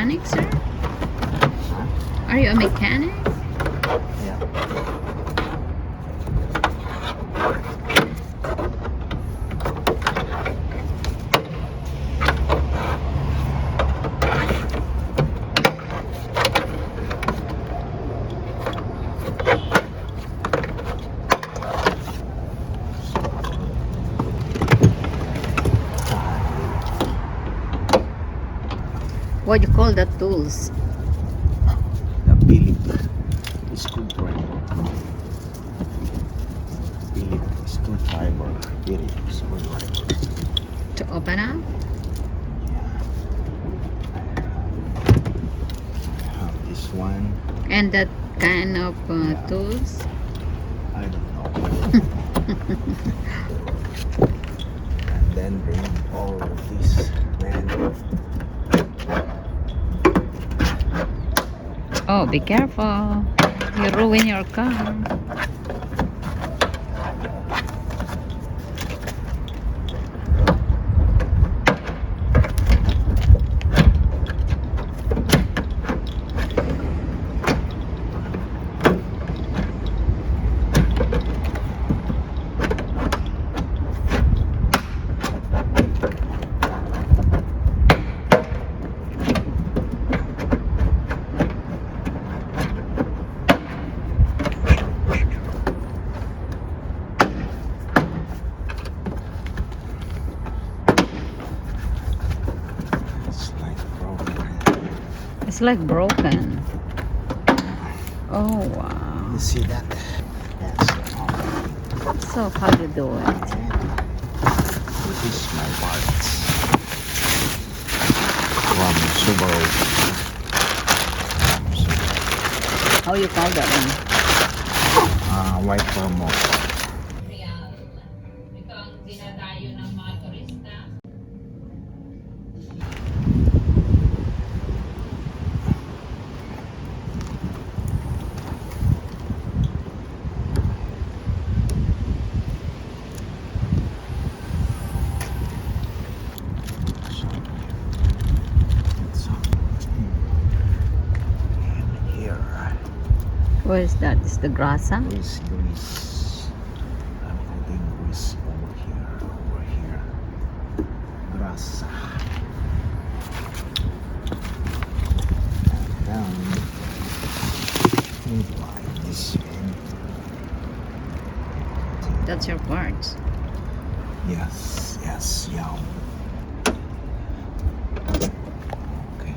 mechanic, sir? Huh? Are you a mechanic? Yeah. What do you call the tools? The Philip screwdriver. Philip screwdriver. Philip screwdriver. To open up? I have this one. And that kind of Yeah. tools? I don't know. And then remove all of this. Man. Oh, be careful. You ruin your car. It's like broken. Oh wow. You see that? Yes. So how do you do it? This is my parts from Subaru. How you call that one? WIPER motor. Ito ang dinadayo ng mga turista. Where is that? Is the grasa? Grease. I'm putting grease over here. Grasa. Down. Like this one. That's your parts. Yes, yeah. Okay.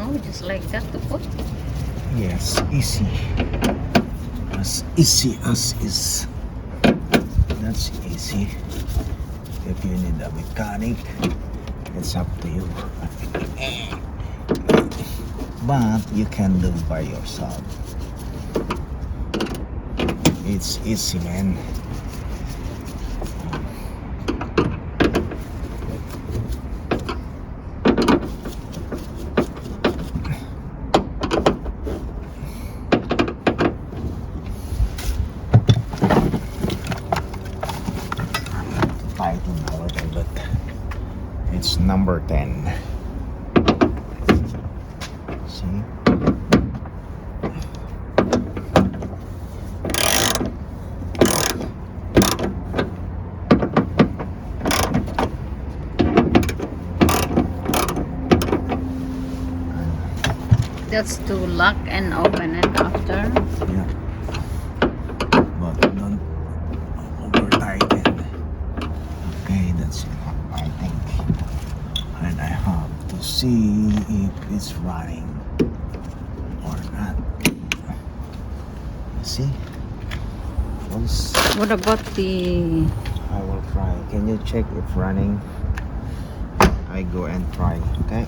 Oh, just like that to put? Yes, easy. As easy as is. That's easy. If you need a mechanic, it's up to you. But you can do it by yourself. It's easy, man. Tighten a little bit. It's number 10. See? That's to lock and open it after. Yeah. But don't over tighten. Okay, that's enough, I think. And I have to see if it's running or not. You see? What about the... I will try. Can you check if running? I go and try. Okay.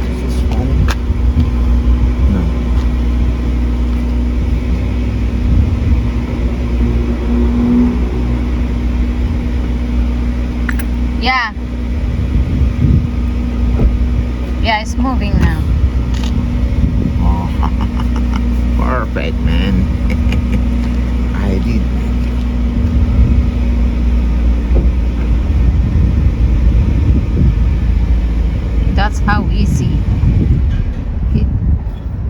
Is this one? No. Yeah. Yeah, it's moving now. Oh, perfect, man. I did. That's how easy.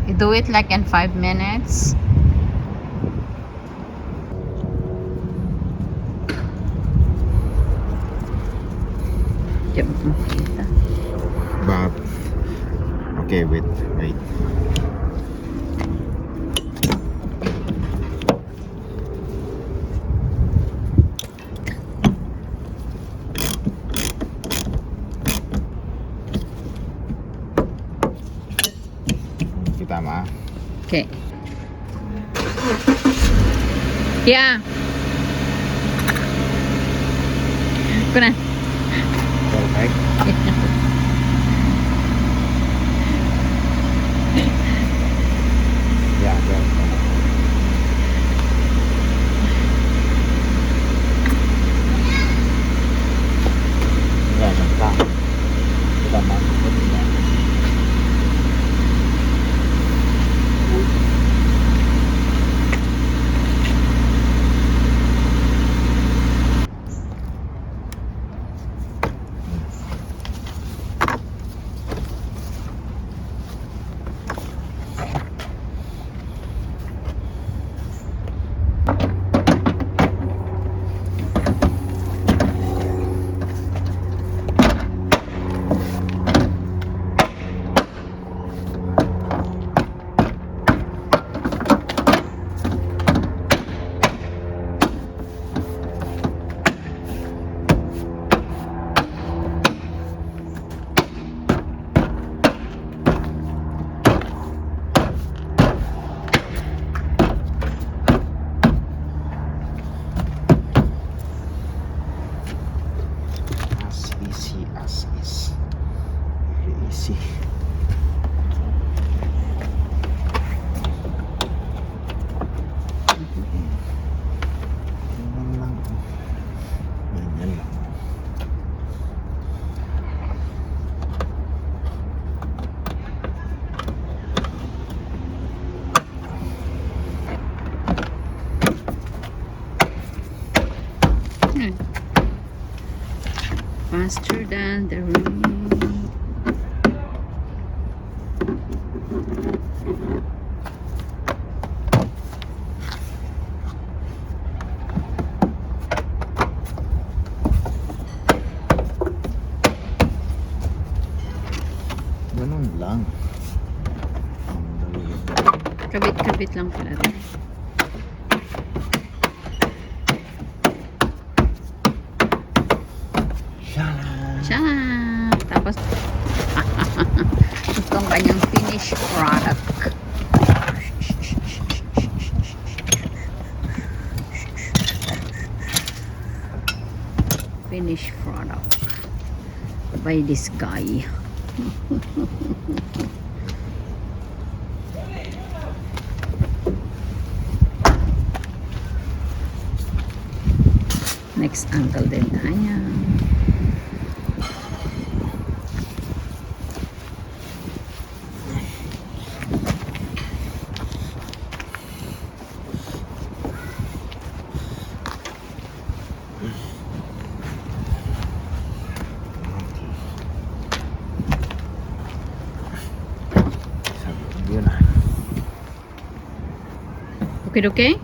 You do it like in 5 minutes. Diyan mo makita. But okay, wait. Kita ma. Okay. Yeah. Kuna. Perfect. Yeah, perfect. Yeah, kita masuk. As is. Very easy. Ganyan lang. Faster than the rain. Ganun lang. Kabit-kabit lang pala. Siya. Tapos itong kanyang finished product. Finished product by this guy. Next uncle din tayo. Okay, okay?